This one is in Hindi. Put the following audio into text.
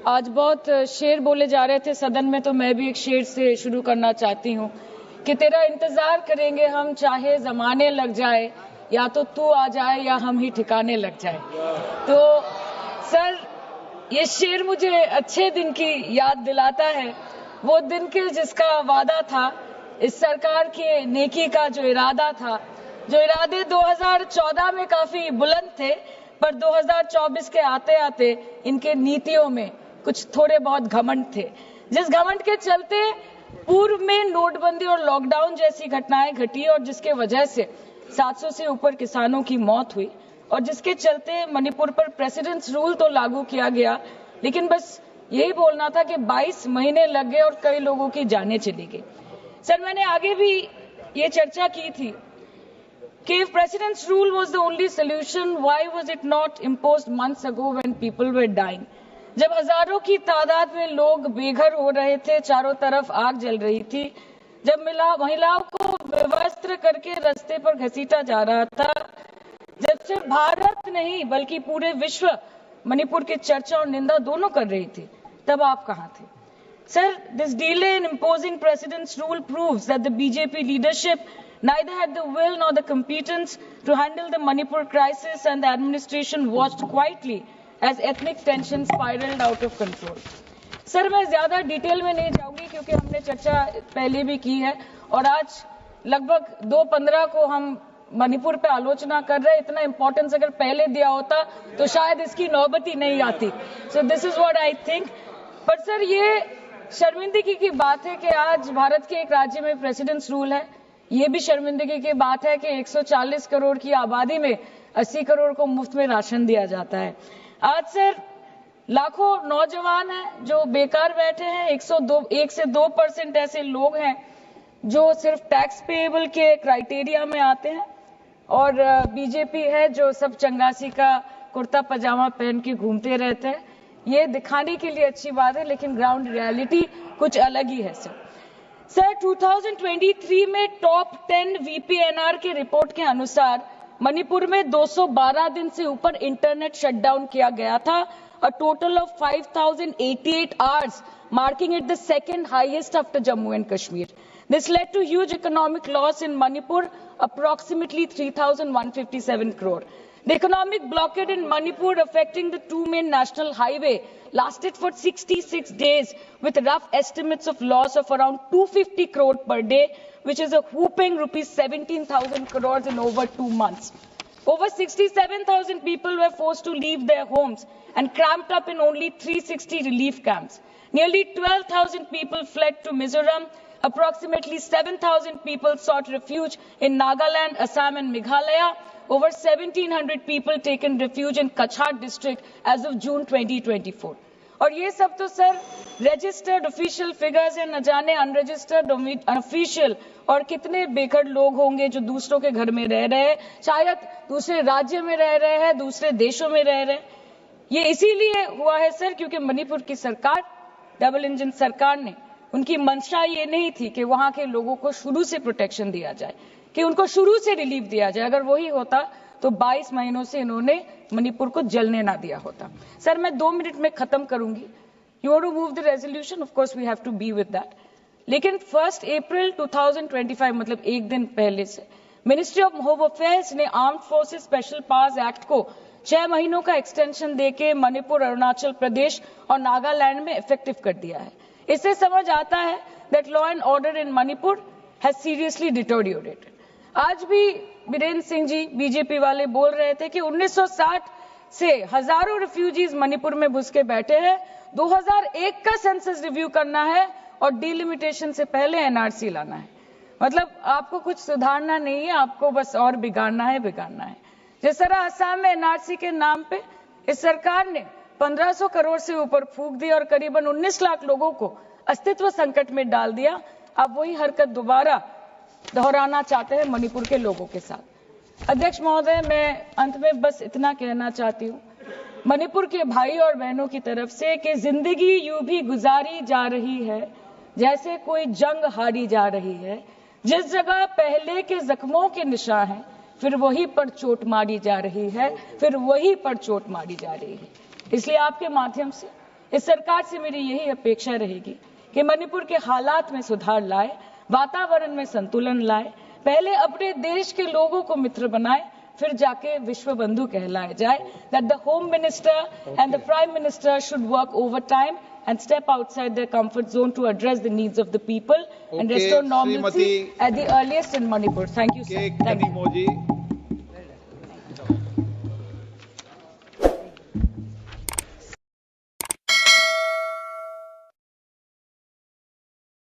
आज बहुत शेर बोले जा रहे थे सदन में, तो मैं भी एक शेर से शुरू करना चाहती हूँ कि तेरा इंतजार करेंगे हम, चाहे जमाने लग जाए, या तो तू आ जाए या हम ही ठिकाने लग जाए। तो सर, ये शेर मुझे अच्छे दिन की याद दिलाता है, वो दिन के जिसका वादा था, इस सरकार के नेकी का जो इरादा था, जो इरादे 2014 में काफी बुलंद थे, पर 2024 के आते आते इनके नीतियों में कुछ थोड़े बहुत घमंड थे, जिस घमंड के चलते पूर्व में नोटबंदी और लॉकडाउन जैसी घटनाएं घटी और जिसके वजह से 700 से ऊपर किसानों की मौत हुई, और जिसके चलते मणिपुर पर प्रेसिडेंट्स रूल तो लागू किया गया, लेकिन बस यही बोलना था कि 22 महीने लग गए और कई लोगों की जानें चली गई। सर, मैंने आगे भी ये चर्चा की थी कि if president's rule was the only solution, why was it not imposed months ago when people were dying? जब हजारों की तादाद में लोग बेघर हो रहे थे, चारों तरफ आग जल रही थी, जब महिलाओं को विवस्त्र करके रास्ते पर घसीटा जा रहा था, जब सिर्फ भारत नहीं बल्कि पूरे विश्व मणिपुर की चर्चा और निंदा दोनों कर रही थी, तब आप कहाँ थे? Sir, this delay in imposing president's rule proves that the BJP leadership neither had the will nor the competence to handle the Manipur crisis, and the administration watched quietly as ethnic tension spiraled out of control. Sir, मैं ज्यादा डिटेल में नहीं जाऊंगी क्योंकि हमने चर्चा पहले भी की है, और आज लगभग 2:15 को हम मणिपुर पे आलोचना कर रहे हैं। इतना इंपॉर्टेंस अगर पहले दिया होता तो शायद इसकी नौबत ही नहीं आती। So this is what I think. पर सर, ये शर्मिंदगी की बात है कि आज भारत के एक राज्य में प्रेसिडेंट्स रूल है। ये भी शर्मिंदगी की बात है कि 140 करोड़ की आबादी में 80 करोड़ को मुफ्त में राशन दिया जाता है। आज सर, लाखों नौजवान हैं जो बेकार बैठे हैं। 1 से 2% ऐसे लोग हैं जो सिर्फ टैक्स पेएबल के क्राइटेरिया में आते हैं, और बीजेपी है जो सब चंगासी का कुर्ता पजामा पहन के घूमते रहते हैं। ये दिखाने के लिए अच्छी बात है, लेकिन ग्राउंड रियलिटी कुछ अलग ही है। सर 2023 में टॉप 10 VPNR के रिपोर्ट के अनुसार मणिपुर में 212 दिन से ऊपर इंटरनेट शटडाउन किया गया था, a total of 5,088 hours, marking it the second highest after Jammu and Kashmir. This led to huge economic loss in Manipur, approximately 3,157 crore. The economic blockade in Manipur affecting the two main national highway lasted for 66 days, with rough estimates of loss of around 250 crore per day, which is a whopping rupees 17,000 crores in over 2 months. Over 67,000 people were forced to leave their homes and cramped up in only 360 relief camps. Nearly 12,000 people fled to Mizoram. Approximately 7,000 people sought refuge in Nagaland, Assam and Meghalaya. Over 1,700 people taken refuge in Kachhar district as of June 2024. और ये सब तो सर रजिस्टर्ड ऑफिशियल फिगर्स है, न जाने अनरजिस्टर्ड ऑफिशियल और कितने बेघर लोग होंगे जो दूसरों के घर में रह रहे हैं, शायद दूसरे राज्य में रह रहे हैं, दूसरे देशों में रह रहे हैं। ये इसीलिए हुआ है सर क्योंकि मणिपुर की सरकार, डबल इंजन सरकार ने, उनकी मंशा ये नहीं थी कि वहां के लोगों को शुरू से प्रोटेक्शन दिया जाए, कि उनको शुरू से रिलीफ दिया जाए। अगर वही होता तो 22 महीनों से इन्होंने मणिपुर को जलने ना दिया होता। सर, मैं 2 मिनट में खत्म करूंगी। You want to move the resolution, of course we have to be with that. लेकिन 1 अप्रैल 2025, मतलब एक दिन पहले से, मिनिस्ट्री ऑफ होम अफेयर्स ने armed forces special powers act को 6 महीनों का एक्सटेंशन देके मणिपुर, अरुणाचल प्रदेश और नागालैंड में इफेक्टिव कर दिया है। इससे समझ आता है that law and order in Manipur has seriously deteriorated. आज भी बीरेंद्र सिंह जी बीजेपी वाले बोल रहे थे कि 1960 से हजारों रिफ्यूजीज मणिपुर में घुस के बैठे हैं। 2001 का सेंसस रिव्यू करना है और डिलिमिटेशन से पहले एनआरसी लाना है। मतलब आपको कुछ सुधारना नहीं है, आपको बस और बिगाड़ना है। जिस तरह असम में एनआरसी के नाम पे इस सरकार ने 1500 करोड़ से ऊपर फूंक दी और करीबन 19 लाख लोगों को अस्तित्व संकट में डाल दिया। अब वही हरकत दोबारा दोहराना चाहते हैं मणिपुर के लोगों के साथ। अध्यक्ष महोदय, मैं अंत में बस इतना कहना चाहती हूँ मणिपुर के भाई और बहनों की तरफ से कि जिंदगी यूं भी गुजारी जा रही है जैसे कोई जंग हारी जा रही है। जिस जगह पहले के जख्मों के निशान हैं, फिर वहीं पर चोट मारी जा रही है, इसलिए आपके माध्यम से इस सरकार से मेरी यही अपेक्षा रहेगी कि मणिपुर के हालात में सुधार लाए, वातावरण में संतुलन लाए, पहले अपने देश के लोगों को मित्र बनाए, फिर जाके विश्व बंधु कहलाए जाए. That the Home Minister and the Prime Minister should work overtime and step outside their comfort zone to address the needs of the people and restore normalcy at the earliest in Manipur. Thank you, sir. Thank you.